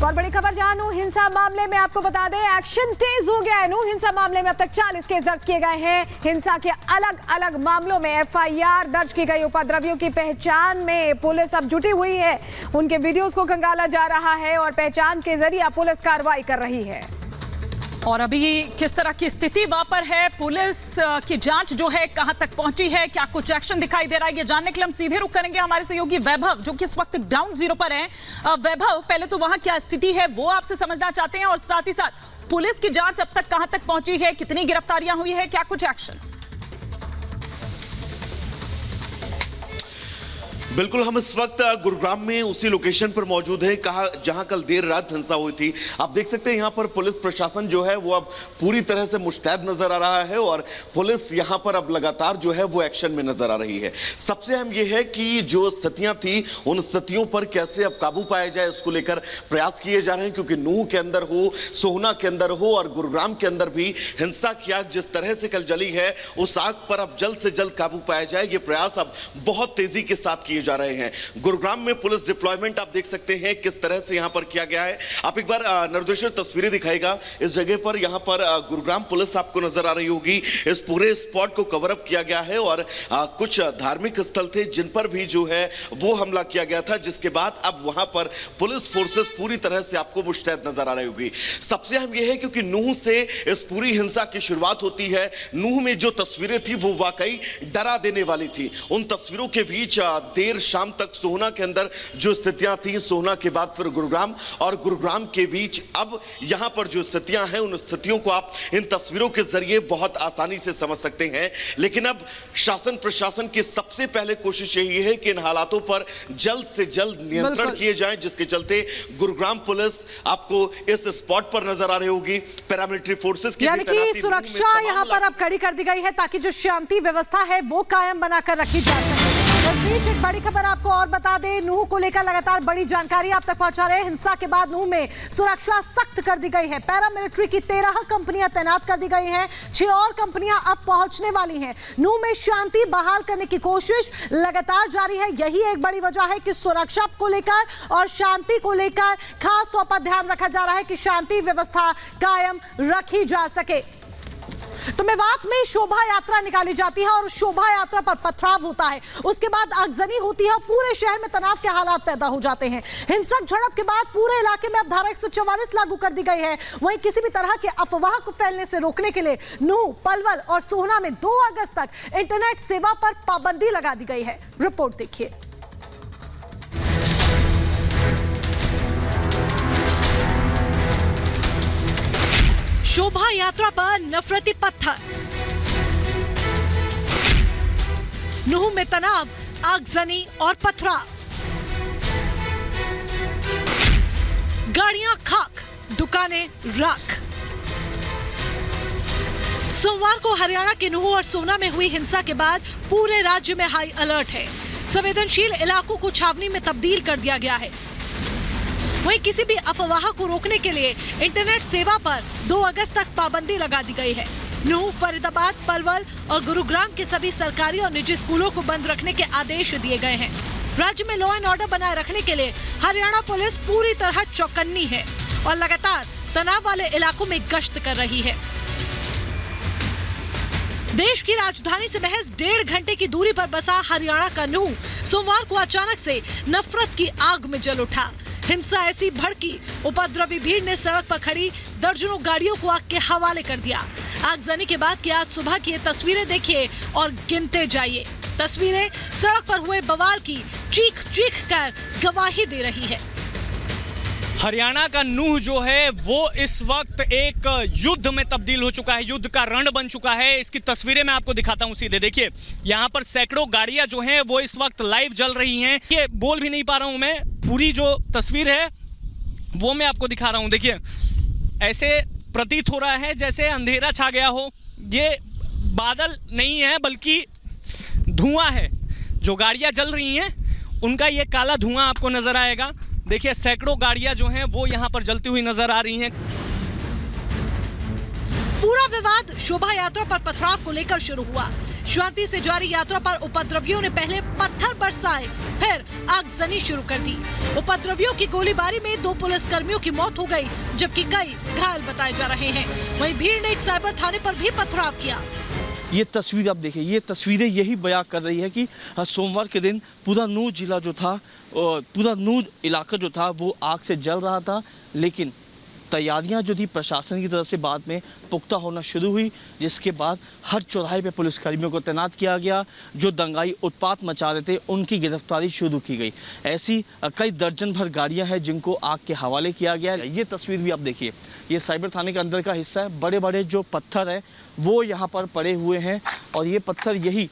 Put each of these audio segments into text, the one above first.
एक और बड़ी खबर जहां नूह हिंसा मामले में आपको बता दें एक्शन तेज हो गया है। नूह हिंसा मामले में अब तक 40 केस दर्ज किए गए हैं। हिंसा के अलग अलग मामलों में एफआईआर दर्ज की गई। उपद्रवियों की पहचान में पुलिस अब जुटी हुई है। उनके वीडियोस को खंगाला जा रहा है और पहचान के जरिए पुलिस कार्रवाई कर रही है। और अभी किस तरह की स्थिति वहां पर है, पुलिस की जांच जो है कहां तक पहुंची है, क्या कुछ एक्शन दिखाई दे रहा है, ये जानने के लिए हम सीधे रुख करेंगे हमारे सहयोगी वैभव जो कि इस वक्त ग्राउंड जीरो पर हैं। वैभव, पहले तो वहां क्या स्थिति है वो आपसे समझना चाहते हैं और साथ ही साथ पुलिस की जांच अब तक कहां तक पहुंची है, कितनी गिरफ्तारियां हुई है, क्या कुछ एक्शन? बिल्कुल, हम इस वक्त गुरुग्राम में उसी लोकेशन पर मौजूद हैं जहां कल देर रात हिंसा हुई थी। आप देख सकते हैं यहां पर पुलिस प्रशासन जो है वो अब पूरी तरह से मुस्तैद नजर आ रहा है और पुलिस यहां पर अब लगातार जो है वो एक्शन में नजर आ रही है। सबसे अहम यह है कि जो स्थितियां थी उन स्थितियों पर कैसे अब काबू पाया जाए, इसको लेकर प्रयास किए जा रहे हैं, क्योंकि नूह के अंदर हो, सोहना के अंदर हो और गुरुग्राम के अंदर भी हिंसा की आग जिस तरह से कल जली है, उस आग पर अब जल्द से जल्द काबू पाया जाए, ये प्रयास अब बहुत तेजी के साथ किए जा रहे हैं। गुरुग्राम में पुलिस डिप्लॉयमेंट आप देख सकते हैं किस तरह से यहां पर किया गया है। आप एक बार निर्देशक तस्वीरें दिखाएगा इस जगह पर, यहां पर गुरुग्राम पुलिस आपको नजर आ रही होगी। इस पूरे स्पॉट को कवर अप किया गया है और कुछ धार्मिक स्थल थे जिन पर भी जो है वो हमला किया गया था, जिसके बाद अब वहां पर पुलिस फोर्सेस पूरी तरह से आपको मुस्तैद नजर आ रही होगी। सबसे अहम यह है क्योंकि नूह से इस पूरी हिंसा की शुरुआत होती है। नूह में जो तस्वीरें थी वो वाकई डरा देने वाली थी। उन तस्वीरों के बीच देर शाम तक सोहना के अंदर जो स्थितियां थी, सोहना के बाद फिर गुरुग्राम और गुरुग्राम के बीच अब यहां पर जो स्थितियां हैं उन स्थितियों को आप इन तस्वीरों के जरिए बहुत आसानी से समझ सकते हैं। लेकिन अब शासन प्रशासन की सबसे पहले कोशिश यही है कि इन हालातों पर जल्द से जल्द नियंत्रण किए जाएं, जिसके चलते गुरुग्राम पुलिस आपको इस स्पॉट पर नजर आ रही होगी। पैरामिलिट्री फोर्सेस की यानी कि सुरक्षा यहां पर अब कड़ी कर दी गई है ताकि जो शांति व्यवस्था है वो कायम बनाकर रखी जा सके। इस बीच एक बड़ी खबर आपको और बता दें, नूह को लेकर लगातार बड़ी जानकारी आप तक पहुंचा रहे हैं। हिंसा के बाद नूह में सुरक्षा सख्त कर दी गई है। पैरामिलिट्री की 13 कंपनियां तैनात कर दी गई हैं। 6 और कंपनियां अब पहुंचने वाली हैं। नूह में शांति बहाल करने की कोशिश लगातार जारी है। यही एक बड़ी वजह है कि सुरक्षा को लेकर और शांति को लेकर खास तौर पर ध्यान रखा जा रहा है कि शांति व्यवस्था कायम रखी जा सके। तो मेवात में शोभा यात्रा निकाली जाती है और शोभा यात्रा पर पथराव होता है, उसके बाद आगजनी होती है, पूरे शहर में तनाव के हालात पैदा हो जाते हैं। हिंसक झड़प के बाद पूरे इलाके में अब धारा 144 लागू कर दी गई है। वहीं किसी भी तरह के अफवाह को फैलने से रोकने के लिए नूह, पलवल और सोहना में 2 अगस्त तक इंटरनेट सेवा पर पाबंदी लगा दी गई है। रिपोर्ट देखिए। शोभा यात्रा पर नफरती पत्थर, नूह में तनाव, आगजनी और पथराव, गाड़ियां खाक, दुकानें राख। सोमवार को हरियाणा के नूह और सोहना में हुई हिंसा के बाद पूरे राज्य में हाई अलर्ट है। संवेदनशील इलाकों को छावनी में तब्दील कर दिया गया है। वहीं किसी भी अफवाह को रोकने के लिए इंटरनेट सेवा पर 2 अगस्त तक पाबंदी लगा दी गई है। नूह, फरीदाबाद, पलवल और गुरुग्राम के सभी सरकारी और निजी स्कूलों को बंद रखने के आदेश दिए गए हैं। राज्य में लॉ एंड ऑर्डर बनाए रखने के लिए हरियाणा पुलिस पूरी तरह चौकन्नी है और लगातार तनाव वाले इलाकों में गश्त कर रही है। देश की राजधानी से महज 1.5 घंटे की दूरी पर बसा हरियाणा का नूह सोमवार को अचानक से नफरत की आग में जल उठा। हिंसा ऐसी भड़की, उपद्रवी भीड़ ने सड़क पर खड़ी दर्जनों गाड़ियों को आग के हवाले कर दिया। आगजनी के बाद की आज सुबह की ये तस्वीरें देखिए और गिनते जाइए। तस्वीरें सड़क पर हुए बवाल की चीख चीख कर गवाही दे रही है। हरियाणा का नूह जो है वो इस वक्त एक युद्ध में तब्दील हो चुका है, युद्ध का रण बन चुका है। इसकी तस्वीरें मैं आपको दिखाता हूँ सीधे। देखिए यहाँ पर सैकड़ों गाड़ियां जो हैं वो इस वक्त लाइव जल रही हैं। ये बोल भी नहीं पा रहा हूँ मैं, पूरी जो तस्वीर है वो मैं आपको दिखा रहा हूँ। देखिए ऐसे प्रतीत हो रहा है जैसे अंधेरा छा गया हो। ये बादल नहीं है बल्कि धुआं है। जो गाड़ियां जल रही हैं उनका ये काला धुआं आपको नजर आएगा। देखिए सैकड़ों गाड़ियां जो हैं वो यहाँ पर जलती हुई नजर आ रही हैं। पूरा विवाद शोभा यात्रा पर पथराव को लेकर शुरू हुआ। शांति से जारी यात्रा पर उपद्रवियों ने पहले पत्थर बरसाए, फिर आगजनी शुरू कर दी। उपद्रवियों की गोलीबारी में 2 पुलिसकर्मियों की मौत हो गई, जबकि कई घायल बताए जा रहे हैं। वहीं भीड़ ने एक साइबर थाने पर भी पथराव किया। ये तस्वीर आप देखिए, ये तस्वीरें यही बयां कर रही है कि सोमवार के दिन पूरा नूर जिला जो था, पूरा नूर इलाका जो था वो आग से जल रहा था, लेकिन तैयारियां जो थी प्रशासन की तरफ से बाद में पुख्ता होना शुरू हुई, जिसके बाद हर चौराहे पे पुलिसकर्मियों को तैनात किया गया। जो दंगाई उत्पात मचा रहे थे उनकी गिरफ्तारी शुरू की गई। ऐसी कई दर्जन भर गाड़ियां हैं जिनको आग के हवाले किया गया। ये तस्वीर भी आप देखिए, ये साइबर थाने के अंदर का हिस्सा है। बड़े बड़े जो पत्थर हैं वो यहाँ पर पड़े हुए हैं और ये पत्थर यही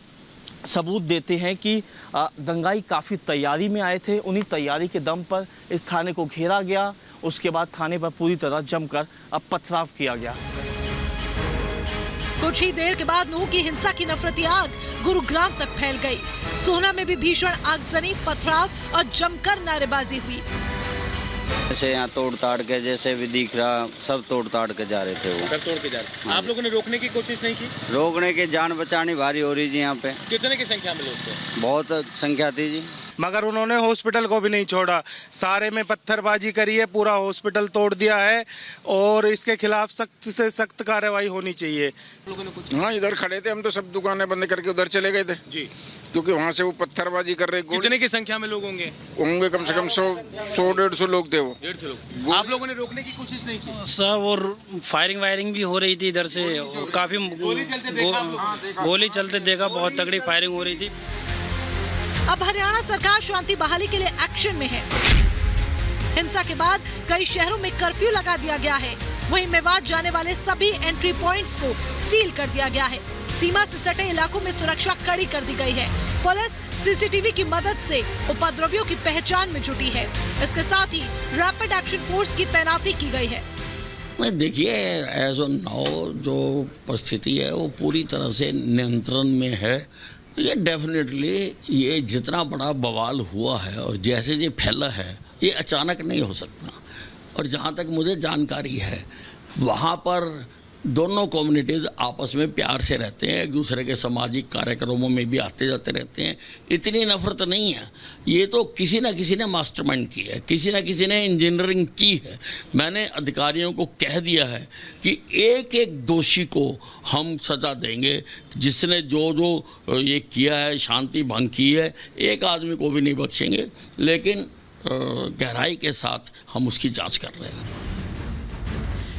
सबूत देते हैं कि दंगाई काफ़ी तैयारी में आए थे। उन्हीं तैयारी के दम पर इस थाने को घेरा गया, उसके बाद थाने पर पूरी तरह जमकर पथराव किया गया। कुछ ही देर के बाद नूह की हिंसा की नफरती आग गुरुग्राम तक फैल गई। सोहना में भी भीषण आगजनी, पथराव और जमकर नारेबाजी हुई। जैसे यहाँ तोड़ ताड़ के, जैसे भी दिख रहा, सब तोड़ ताड़ के जा रहे थे वो। सब तोड़ के जा रहे। हाँ। आप लोगों ने रोकने की कोशिश नहीं की? रोकने की जान बचानी भारी हो रही जी यहाँ पे। कितने की संख्या में लोग थे? बहुत संख्या थी जी, मगर उन्होंने हॉस्पिटल को भी नहीं छोड़ा। सारे में पत्थरबाजी करी है, पूरा हॉस्पिटल तोड़ दिया है और इसके खिलाफ सख्त से सख्त कार्रवाई होनी चाहिए। हाँ, इधर खड़े थे हम, तो सब दुकानें बंद करके उधर चले गए थे जी, क्योंकि वहाँ से वो पत्थरबाजी कर रहे। कितने की संख्या में लोग होंगे? होंगे कम से कम 100-150 लोग थे वो। 150 लोग। आप लोगों ने रोकने की कोशिश नहीं की? सब, और फायरिंग वायरिंग भी हो रही थी इधर से, काफी गोली चलते देखा, बहुत तगड़ी फायरिंग हो रही थी। अब हरियाणा सरकार शांति बहाली के लिए एक्शन में है। हिंसा के बाद कई शहरों में कर्फ्यू लगा दिया गया है। वहीं मेवात जाने वाले सभी एंट्री पॉइंट्स को सील कर दिया गया है। सीमा से सटे इलाकों में सुरक्षा कड़ी कर दी गई है। पुलिस सीसीटीवी की मदद से उपद्रवियों की पहचान में जुटी है। इसके साथ ही रैपिड एक्शन फोर्स की तैनाती की गई है। देखिए, एज ऑन नाउ जो परिस्थिति है वो पूरी तरह से नियंत्रण में है। ये डेफिनेटली ये जितना बड़ा बवाल हुआ है और जैसे ये फैला है, ये अचानक नहीं हो सकता। और जहाँ तक मुझे जानकारी है, वहाँ पर दोनों कम्युनिटीज़ आपस में प्यार से रहते हैं, एक दूसरे के सामाजिक कार्यक्रमों में भी आते जाते रहते हैं। इतनी नफरत नहीं है। ये तो किसी न किसी ने मास्टरमाइंड की है, किसी न किसी ने इंजीनियरिंग की है। मैंने अधिकारियों को कह दिया है कि एक एक दोषी को हम सज़ा देंगे, जिसने जो ये किया है, शांति भंग की है, एक आदमी को भी नहीं बख्शेंगे। लेकिन गहराई के साथ हम उसकी जाँच कर रहे हैं।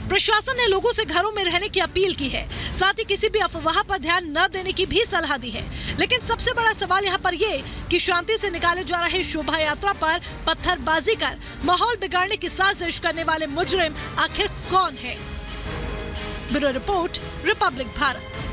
प्रशासन ने लोगों से घरों में रहने की अपील की है, साथ ही किसी भी अफवाह पर ध्यान न देने की भी सलाह दी है। लेकिन सबसे बड़ा सवाल यहाँ पर ये कि शांति से निकाले जा रहे शोभा यात्रा पर पत्थरबाजी कर माहौल बिगाड़ने की साजिश करने वाले मुजरिम आखिर कौन है? Bureau report, Republic Bharat.